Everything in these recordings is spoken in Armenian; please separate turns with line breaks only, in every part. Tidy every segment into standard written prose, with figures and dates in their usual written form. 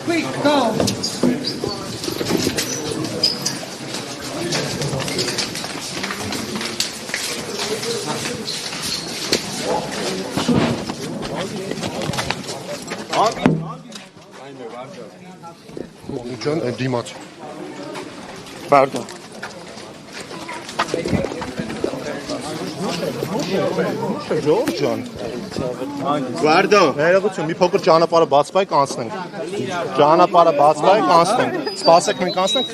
Quick, go.
John and Dimac.
Pardon.
John. Վարդո։ Ներողություն, մի փոքր ճանապարհը բացվայ կանցնենք։ Ճանապարհը բացվայ կանցնենք։ Սպասեք մենք կանցնենք։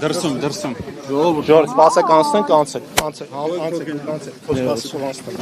Դրսում։
Ժողովուրդ, սպասեք կանցնենք, կանցեք։ Ոչ սպասեք։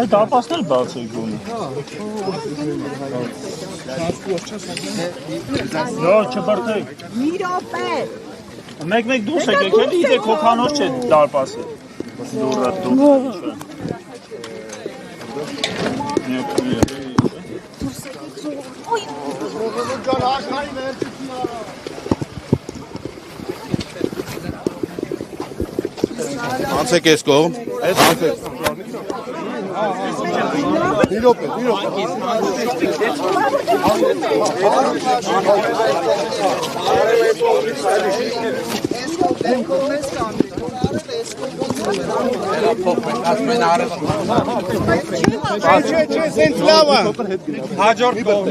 Այդ ապասներ բաց է գոնի։ Լավ, չբրդեք։
Մի րոպե։
Մեկ դուրս եկեք, էլի իդեք հոքանոց չէ դարպասը։ Դուրը դուրս։
Անցեք ես կողմ։ Իրոպե։
Հաջորդ կողմ։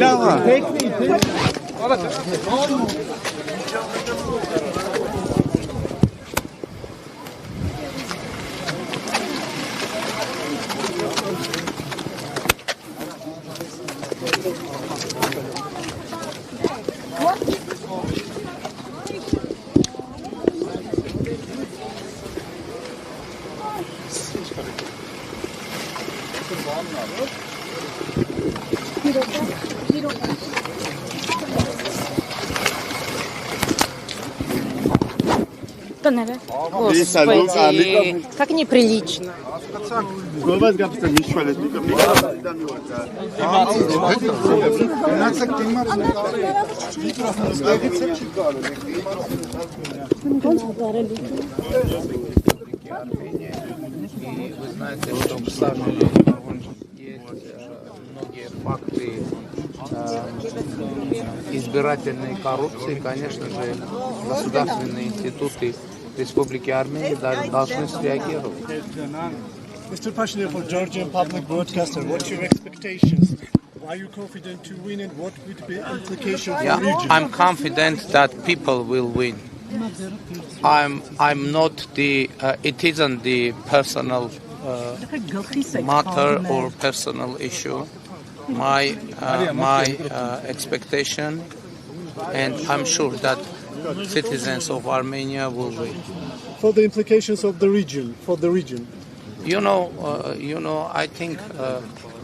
Господи, как неприлично.
Вы знаете, что в Саже есть многие факты избирательной коррупции. Конечно же, государственные институты Республики Армения должны среагировать.
Mr. Pashinyan, for Georgian public broadcaster, what's your expectations? Are you confident to win and what would be implications for the region?
I'm confident that people will win. I'm not the. It isn't the personal matter or personal issue. My expectation, and I'm sure that citizens of Armenia will win.
For the implications of the region, for the region.
You know, I think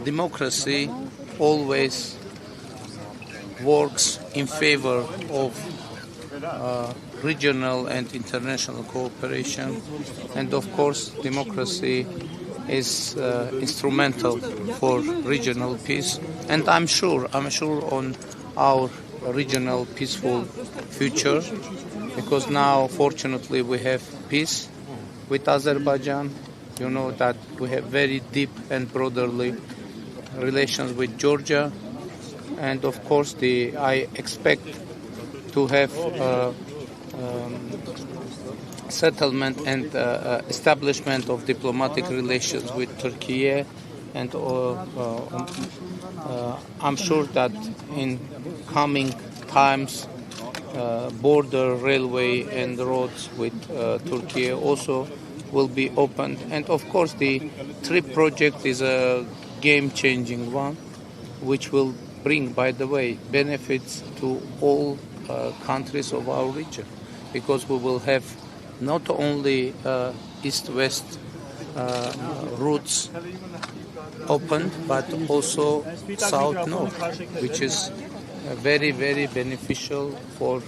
democracy always works in favor of regional and international cooperation, and of course, democracy is instrumental for regional peace. And I'm sure on our regional peaceful future, because now fortunately we have peace with Azerbaijan. You know that we have very deep and brotherly relations with Georgia, and of course I expect to have settlement and establishment of diplomatic relations with Turkey, and I'm sure that in coming times border railway and roads with Turkey also will be opened. And of course the TRIP project is a game-changing one, which will bring, by the way, benefits to all countries of our region, because we will have not only east-west routes opened, but also south-north, which is very, very beneficial for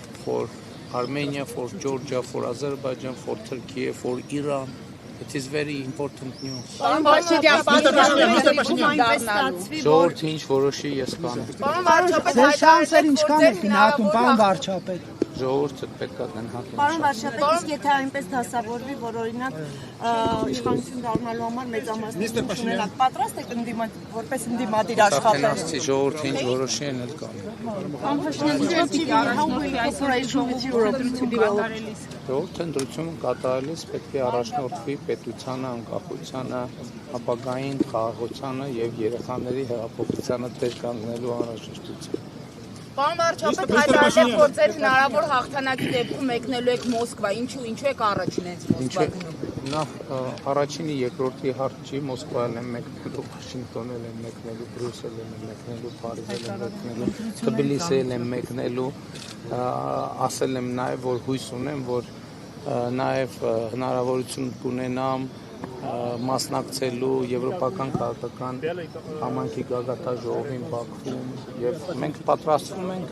Armenia, for Georgia, for Azerbaijan, for Turkey, for Iran. It is very important news. Ժողովուրդ ինչ որոշի ես կանեմ։
Ձեր շանսեր ինչքան է գնահատում, պարոն վարչապետ։
Ժողովուրդը պետք է գնահատի։
Պարոն վարչապետ, իսկ եթե այնպես դասավորվի, որ օրինակ իշխանություն դառնալու համար մեծամասնություն ունենաք, պատրաստ եք որպես ընդդիմադիր աշխատել։
Ասացի ժողովուրդը ինչ որոշի են էլ կանեմ։ Ժողովուրդը ընտրությունը կատարելիս պետք է առաջնորդվի պետությանը, անկախությանը, ապագային խաղաղությանը եւ երեխաների հեղափոխությանը տեր կանգնելու անհրաժեշտությունը։
Պարոն վարչապետ, հայտարարեք, որ ձեր հնարավոր հաղթանակի դեպքում մեկնելու եք Մոսկվա, ինչու եք առաջին հենց Մոսկվա գնում։
Նախ առաջինի երկրորդի հարց չի, Մոսկվայել են մեկնելու, Վաշինգտոնել են մեկնելու, Բրյուսել են մեկնելու, Փարիզել են մեկնելու, Թբիլիսիել են մեկնելու, ասել եմ նաև, որ հույս ունեմ, որ նաև հնարավորություն կունենամ մասնակցելու եվրոպական քաղաքական համայնքի գագաթաժողովին Բաքվում, եւ մենք պատրաստվում ենք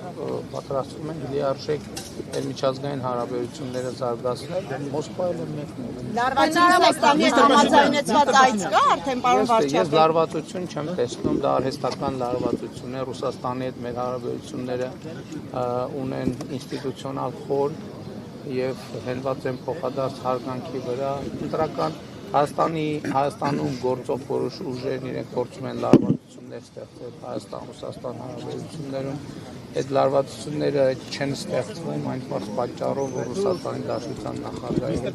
լիարժեք միջազգային հարաբերությունները զարգացնել, Մոսկվայել են մեկնել։
Լարվածության համաձայնեցված այց կա արդեն, պարոն վարչապետ։
Ես լարվածություն չեմ տեսնում, դա արհեստական լարվածություն է, Ռուսաստանի հետ մեր հարաբերությունները ունեն ինստիտուցիոնալ խոր եւ հենված են փոխադարձ հարգանքի վրա, ընտրական Հայաստանում գործող որոշ ուժեր իրենք փորձում են լարվածություններ ստեղծել Հայաստան-Ռուսաստան հարաբերություններում, այդ լարվածությունները չեն ստեղծվում այն պատճառով, որ Ռուսաստանի Դաշնության նախագահի հետ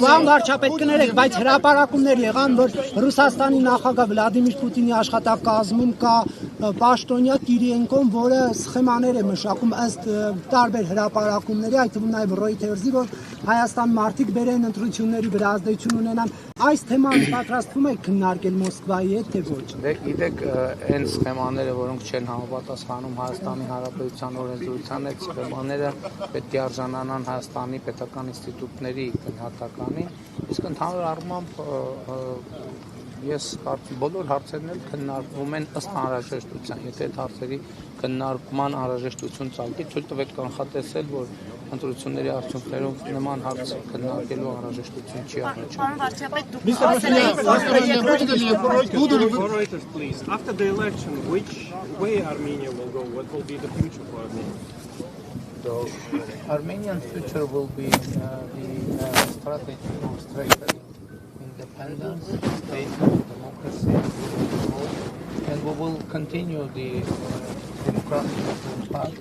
Պարոն վարչապետ, կներեք, բայց հրապարակումներ եղան, որ Ռուսաստանի նախագահ Վլադիմիր Պուտինի աշխատակազմում կա պաշտոնյա Կիրիենկոն, որը սխեմաներ է մշակում ըստ տարբեր հրապարակումների, այդ թվում նաև Reuters-ի, որ Հայաստան մարդիկ բերեն ընտրությունների վրա ազդեցություն ունենան, այս թեման պատրաստվում եք քննարկել Մոսկվայի հետ, թե ոչ։
Գիտեք, այն սխեմաները, որոնք չեն համապատասխանում Հայաստանի Հանրապետության օրենսդրության հետ, սխեմաները պետք է արժանանան Հայաստանի պետական ինստիտուտների գնահատականին, իսկ ընդհանուր առմամբ ես բոլոր հարցերն էլ քննարկվում են ըստ անհրաժեշտության, եթե այդ հարցերի քննարկման անհրաժեշտություն ցանկի, թույլ տվեք կանխատեսել, որ ընտրությունների արդյունքներով նման հարց քննարկելու անհրաժեշտություն չի
Reuters, please. After the election, which way Armenia will go? What will be the future for Armenia?
The Armenian future will be the strategy of strengthening independence, state democracy, and we will continue the democratic path,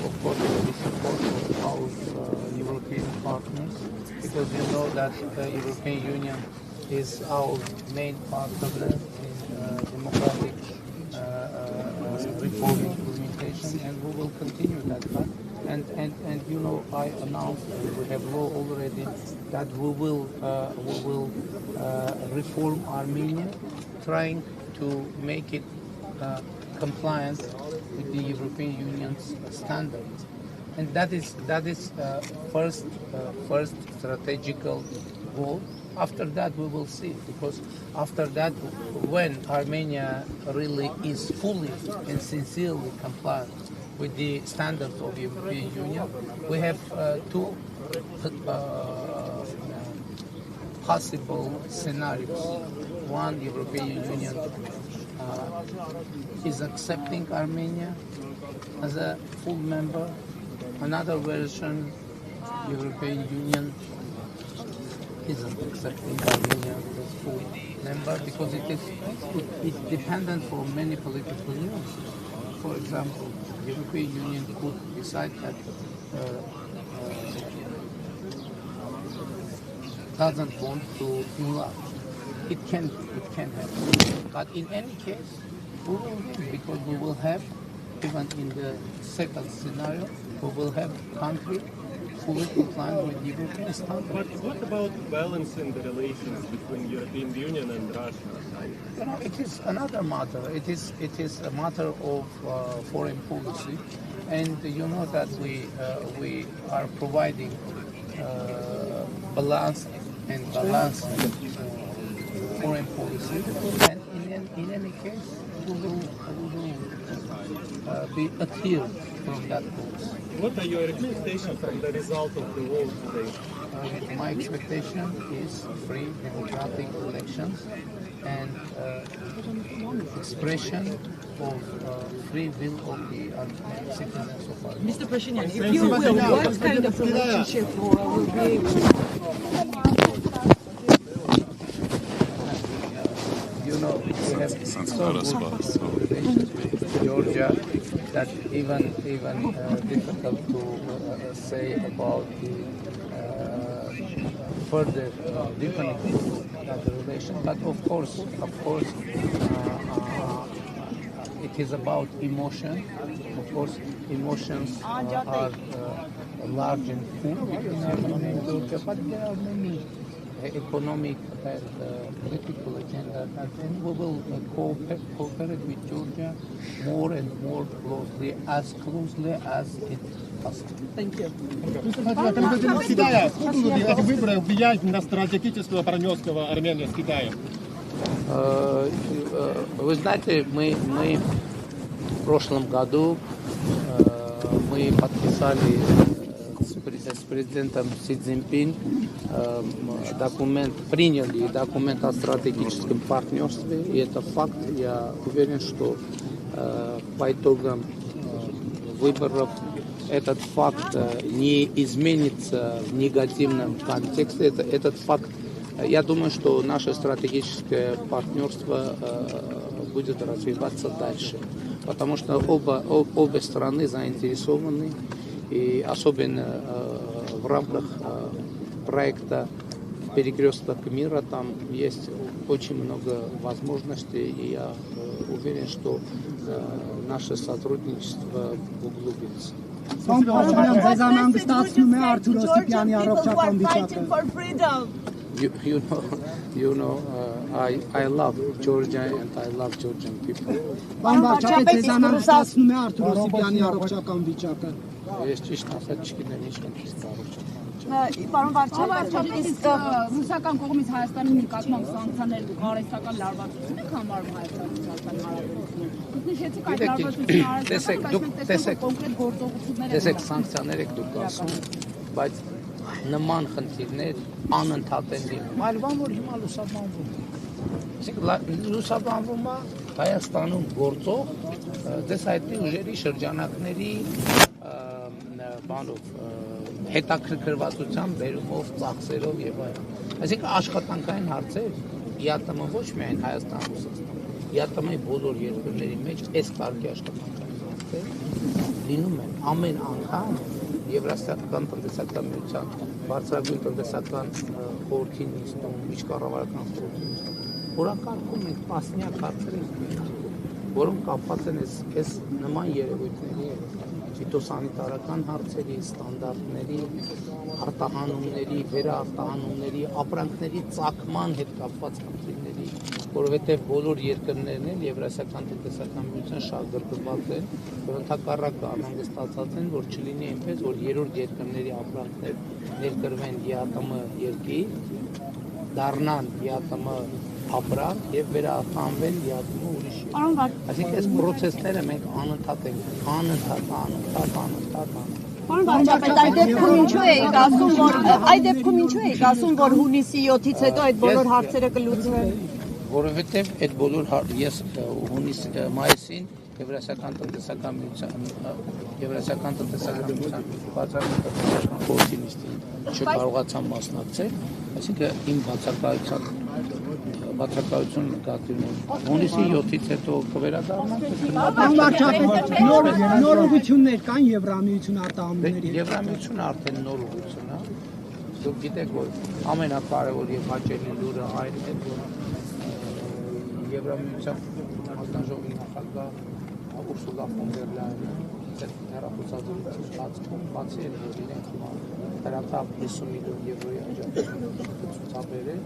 of course, with the support of our European partners, because you know that the European Union is our main partner in democratic reform implementation, and we will continue that path. And you know, I announced, we have law already, that we will reform Armenia, trying to make it compliant with the European Union's standards. And that is first strategical goal. After that we will see, because after that, when Armenia really is fully and sincerely compliant with the standards of the European Union, we have two possible scenarios. One, the European Union is accepting Armenia as a full member. Another version, European Union isn't accepting Armenia as full member because it's dependent for many political reasons. For example, the European Union could decide that doesn't want to enlarge. It can happen. But in any case, we will win because we will have, even in the second scenario, we will have country fully compliant with European standards.
But what about balancing the relations between European Union and Russia?
You know, it is another matter. It is a matter of foreign policy, and you know that we are providing balanced foreign policy, and in any case, we will be adhered from that policy.
What are your expectations from the result of the vote today?
My expectation is free democratic elections and expression of free will of the citizens of Armenia.
Mr. Pashinyan, if you will, what kind of relationship will be?
You know, we have so good relations with Georgia that even difficult to say about the further deepening of the relation. But of course, it is about emotion. Of course, emotions are large and full between Armenia and Georgia, but there are many economic and political agenda, and we will cooperate with Georgia more and more closely as it possible.
Thank you.
Президент Китая, как эти выборы влияют на стратегического партнерства Армении с Китаем?
Вы знаете, мы в прошлом году мы подписали с президентом Си Цзиньпин приняли документ о стратегическом партнерстве, и это факт. Я уверен, что по итогам выборов этот факт не изменится в негативном контексте. Этот факт, я думаю, что наше стратегическое партнерство будет развиваться дальше, потому что обе страны заинтересованы, и особенно в рамках проекта «Перекресток мира» там есть очень много возможностей, и я уверен, что наше сотрудничество углубится. You know, I love Georgia and I love Georgian people. Ես ճիշտ ասած չգիտեմ ինչ
Պարոն վարչապետ,
իսկ ռուսական կողմից Հայաստանի նկատմամբ սանկցիաներ արհեստական լարվածություն եք համարում Հայաստանի հարաբերությունում։
Տեսեք, սանկցիաներ եք դուք ասում, բայց նման խնդիրներ անընդհատ են լինում։ Այլ բան որ հիմա լուսաբանվում է Հայաստանում գործող դες հայտնի ուժերի շրջանակների բանով հետաքրքրվածության բերումով, ծախսերով եւ այլն։ Այսինքն աշխատանքային հարցեր ԵԱՏՄ ոչ միայն Հայաստան-Ռուսաստան, ԵԱՏՄ-ի բոլոր երկրների մեջ այս կարգի աշխատանքային հարցեր լինում են ամեն անգամ Եվրասիական տնտեսական միության բարձրագույն տնտեսական խորհրդի նիստում, միջկառավարական խորհրդի նիստում, որակարգում ենք տասնյակ հարցեր, որոնք կապված են այս նման երևույթների հետ։ Ֆիտոսանիտարական հարցերի, ստանդարտների, արտահանումների, վերարտահանումների, ապրանքների ծագման հետ կապված խնդիրների, որովհետև բոլոր երկրներն են Եվրասիական տնտեսական միության շատ գրկված են, որ ընդհակառակը անհանգստացած են, որ չլինի այնպես, որ երրորդ երկրների ապրանքներ ներկրվեն ԵԱՏՄ երկիր, դառնան ԵԱՏՄ ապրանք եւ վերարտահանվեն ԵԱՏՄ ուրիշ։ Այսինքն այս process-ները մենք անընդհատ ենք, անընդհատ։
Պարոն վարչապետ, այդ դեպքում ինչու եք ասում, որ հունիսի 7-ից հետո այդ բոլոր հարցերը կլուծվեն։
որովհետև այդ բոլոր ես հունիս մայիսին Եվրասիական տնտեսական միության բացառական խորհրդի նիստին չկարողացան մասնակցել, այսինքն իմ բացակայություն նկատի ունեմ։ Հունիսի 7-ից հետո կվերադառնանք։
Պարոն վարչապետ, նոր ուղղություններ կան Եվրամիություն արտահանումների։
Եվրամիությունը արդեն նոր ուղղություն է։ Դուք գիտեք, որ ամենակարևոր եւ հաճելի լուրը այն է, որ Եվրամիության հանձնաժողովի նախագահ Ուրսուլա ֆոն դեր Լայենը հեռախոսազրույցի ընթացքում բացի էր, որ իրենք հրատապ 50 միլիոն եվրոյի աջակցություն ցուցաբերել,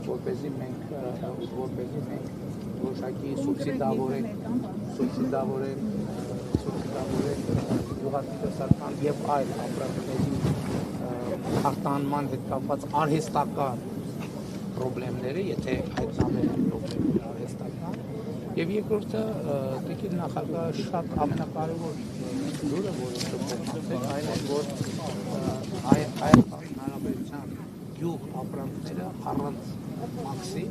որպեսզի մենք որոշակի սուբսիդավորենք գյուղատնտեսական եւ այլ ապրանքների արտահանման հետ կապված արհեստական խնդիրները, եթե հայտնաբերեն խնդիրները արհեստական, եւ երկրորդը դեպի նախագահը շատ ամենակարևոր լուրը, որը փոխանցել այն է, որ Հայաստանի Հանրապետության գյուղ ապրանքները առանց մաքսի,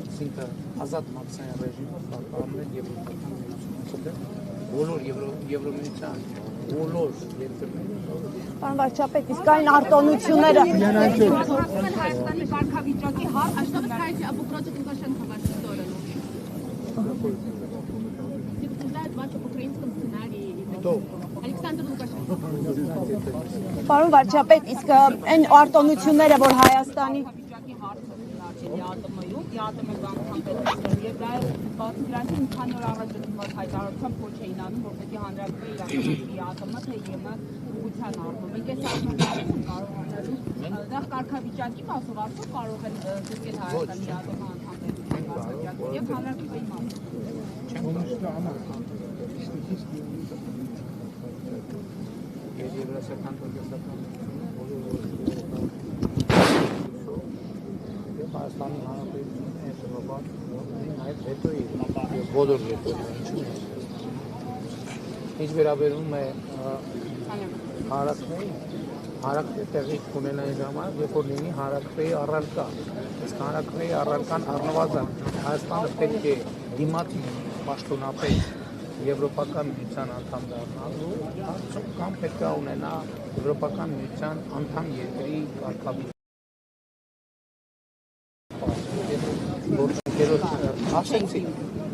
այսինքն ազատ մաքսային ռեժիմով կատարվում են Եվրոպական միությունում, բոլոր Եվրոմիության բոլոր երկրներում։
Պարոն վարչապետ, իսկ այն արտոնությունները
Հայաստանի կարգավիճակի հարց, а что вы скажете об угрозе Лукашенко в вашу сторону? Обсуждают вас об украинском сценарии. Александр Лукашенко.
Պարոն վարչապետ, իսկ այն արտոնությունները, որ Հայաստանի
ԵԱՏՄ-ում ԵԱՏՄ անդամ եւ դա բացի դրանից ընդհանուր առաջադիմված հայտարարությամբ ոչ էին անում, որպեսզի հանրակրվի իրականացվի ԵԱՏՄ-ը թե ԵՄ ուղղության առումով։ Մենք այս ակնկալում կարողանալու դա կարգավիճակի մասով արդյոք կարող են դրկել Հայաստանի ԵԱՏՄ անդամներին եւ հանրակրվի մասով։
Եվրասիական տնտեսական Հայաստանի Հանրապետությունն է շրջապատված այդ հետո է բոլոր երկրներում։ Ինչ վերաբերում է հարակրի տեղի ունենալու ժամանակ, երբ որ լինի հարակրի առարկա, իսկ հարակրի առարկան առնվազն Հայաստանը պետք է դիմացի պաշտոնապես Եվրոպական միության անդամ դառնալու, կամ պետք է ունենա Եվրոպական միության անդամ երկրի կարգավիճակ։ Ասեցի,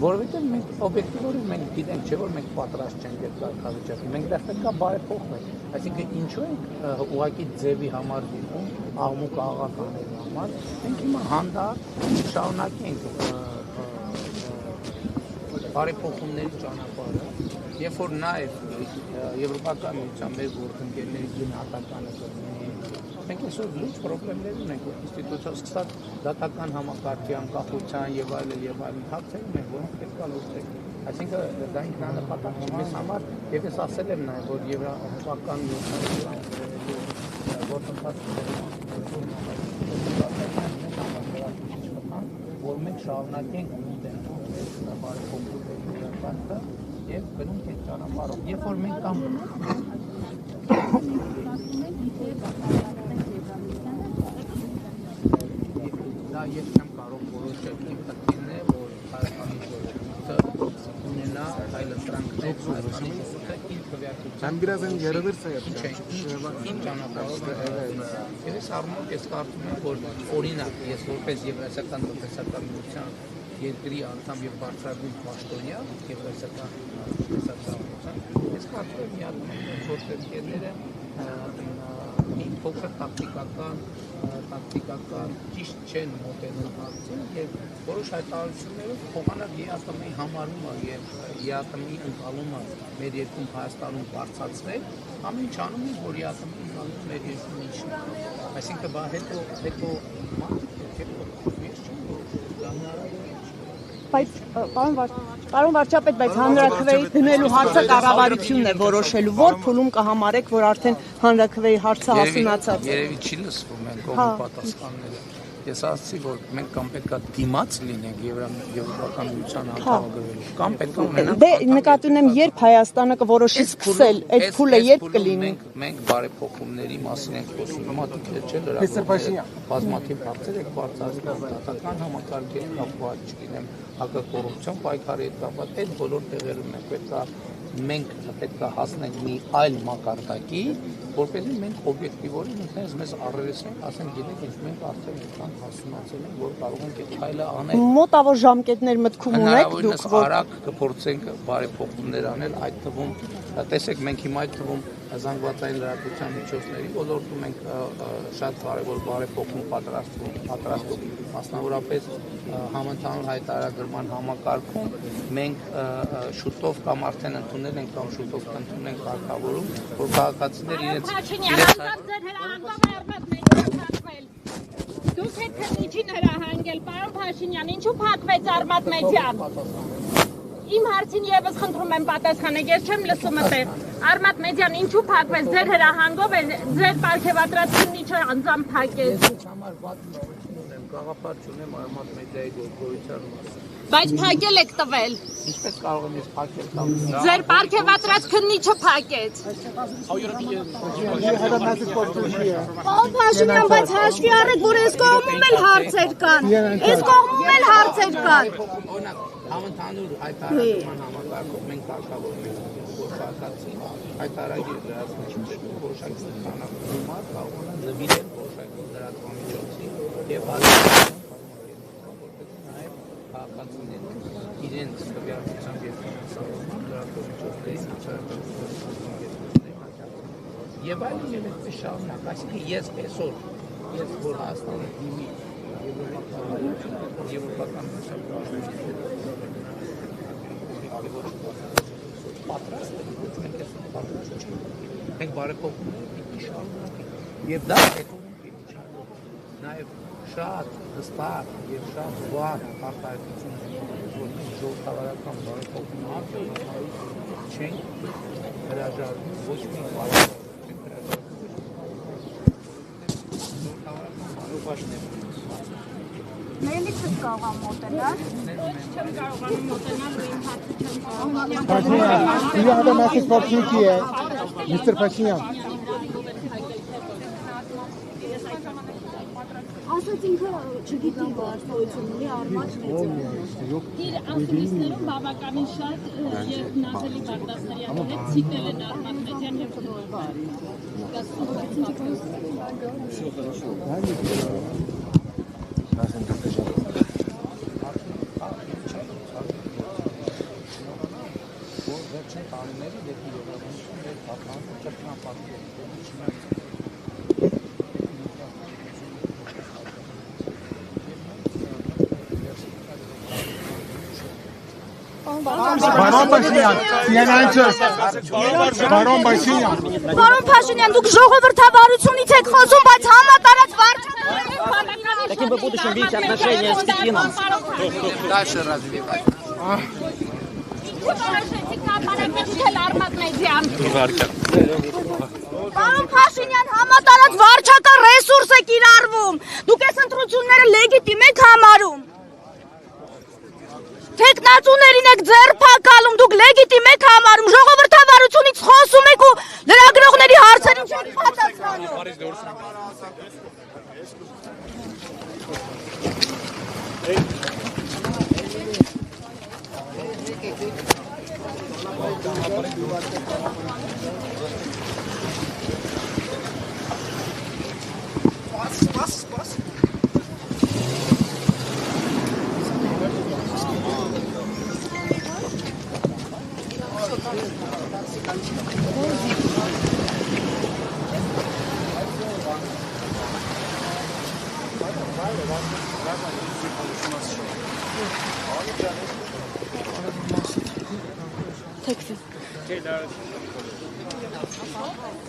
որովհետև մենք օբյեկտիվորեն մենք գիտենք, չէ՞ որ մենք պատրաստ չենք այդ կարգավիճակի, մենք դեռ պետք է բարեփոխենք, այսինքն ինչու ենք ուղղակի ձևի համար դիմում, աղմուկ աղաղականելու համար, մենք հիմա հանդարտ շարունակենք բարեփոխումների ճանապարհը, երբ որ նաև Եվրոպական միության մեր գործընկերների գնահատականը կլինի, մենք այսօր լուրջ խնդիրներ ունենք, որ ինստիտուցիա սկսած դատական համակարգի անկախության եւ այլն հարցեր ունենք, որոնք պետք է լուծվեն։ Այսինքն դա ինքնանպատակ չի մեզ համար, եւ ես ասել եմ նաև, որ Եվրոպական միության որ մենք շարունակենք եւ գնանք այդ ճանապարհով, երբ որ մենք կամ դա ես չեմ կարող որոշել իմ տակինն է, որ Հայաստանի ժողովուրդը ունենա այլընտրանքներ Հայաստանի ժողովուրդը իր քվեարկության
Բրազեն երևերս է
իմ ճանապարհով եւ ես առնով ես կարծում եմ, որ օրինակ ես որպես Եվրասիական տնտեսական միության երկրի անդամ եւ բարձրագույն պաշտոնյա Եվրասիական տնտեսական միության ես կարծում եմ միանում գործընկերները մի փոքր տակտիկական ճիշտ չեն մոտենում հարցին եւ որոշ հայտարարություններով փոխանակ ԵԱՏՄ-ի համարումը եւ ԵԱՏՄ-ի ընկալումը մեր երկրում Հայաստանում բարձրացնել ամեն ինչ անում են որ ԵԱՏՄ-ի ընկալումը մեր երկրում ինչն է այսինքն բա հետո
Բայց պարոն վարչապետ, բայց հանրաքվեի դնելու հարցը կառավարությունն է որոշելու, որ փուլում կհամարեք, որ արդեն հանրաքվեի հարցը հասունացած է։
Երևի չի լսվում են կողմի պատասխանները։ Ես ասացի, որ մենք կամ պետք է դիմաց լինենք Եվրոպական միության անդամագրվելու, կամ պետք է ունենանք։
Դե նկատի ունեմ, երբ Հայաստանը կորոշի սկսել, այդ փուլը երբ կլինի։
Մենք բարեփոխումների մասին ենք խոսում, հիմա դուք չէ լրագրողները բազմաթիվ հարցեր եք բարձրացնում, դատական համակարգի հետ կապված, չգիտեմ, հակակոռուպցիոն պայքարի հետ կապված, այդ բոլոր տեղերում մենք պետք է հասնենք մի այլ մակարդակի, որպեսզի մենք օբյեկտիվորեն ինքներս մեզ առերեսենք, ասենք գիտեք, ինչ մենք արդեն այդքան հասունացել ենք, որ կարող ենք այդ քայլը անել։
Մոտավոր ժամկետներ մտքում ունեք դուք, որ
արագ կփորձենք բարեփոխումներ անել, այդ թվում տեսեք, մենք հիմա այդ թվում զանգվածային լրատվության միջոցների ոլորտում ենք շատ կարևոր բարեփոխում պատրաստում, մասնավորապես համընդհանուր հայտարարագրման համակարգում մենք շուտով կամ արդեն ընդունել ենք կամ շուտով կընդունենք կարգավորում, որ քաղաքացիներ իրենց
Դուք եք քննիչին հրահանգել, պարոն Փաշինյան, ինչու փակվեց Արմատ մեդիան։ Իմ հարցին եւս խնդրում եմ պատասխանեք, ես չեմ լսում այդտեղ։ Արմատ մեդիան ինչու փակվեց, ձեր հրահանգով է, ձեր պարգևատրած քննիչը անձամբ փակեց։
Համար վատ չունեմ, գաղափար չունեմ Արմատ մեդիայի գործողության մասին։
Բայց փակել եք տվել։
Ինչպես կարող եմ ես փակել կամ
Ձեր պարգևատրած քննիչը փակեց։ Պարոն Փաշինյան, բայց հաշվի առեք, որ այս կողմում էլ հարցեր կան։ Այս կողմում էլ հարցեր կան։
օրինակ համընդհանուր հայտարարման համակարգով մենք կարգավորում ենք որ քաղաքացի հայտարարի լրացուցիչ որոշակի քանակում կարող է նվիրել որոշակի լրատվամիջոցի եւ քաղաքացիները իրենց քվեարկությամբ եւ ֆինանսավորման լրատվամիջոցների եւ այլն եւ այդպես շարունակ, այսինքն ես որ Հայաստանը դիմի Եվրոպական պատրաստ ենք բարեփոխումներ պիտի շարունակենք եւ դա նաեւ շատ հստակ եւ շատ վառ արտահայտություն որ ժողովրդավարական բարեփոխումներ չենք հրաժարվում ոչ մի բան
Մելիքս կարող եմ մոտենալ։ Չեմ կարողանում մոտենալ, ու իմ հարցը չեմ կարողանում։
Do you have a message for Turkey, Mr. Pashinyan?
Ասած ինքը չգիտի բարդություն ունի Արմատ մեդիան։ Իր ակտիվիստներում բավականին շատ եւ Նատալի Բաղդասարյանի հետ ցիտել են Արմատ մեդիան եւ
Baron Pashinyan, Baron Pashinyan.
Պարոն Փաշինյան, դուք ժողովրդավարությունից եք խոսում, բայց համատարած վարչական
Каким бы будущим видите отношения с Пекином?
Дальше развивать.
Պարոն Փաշինյան, համատարած վարչական ռեսուրս է կիրառվում։ Դուք այս ընտրությունները լեգիտիմ եք համարում։ Տեխնացուներին եք ձեռփակալում, դուք լեգիտիմ եք համարում, ժողովրդավարությունից խոսում եք ու լրագրողների հարցերին չեք պատասխանում։
Թեքստ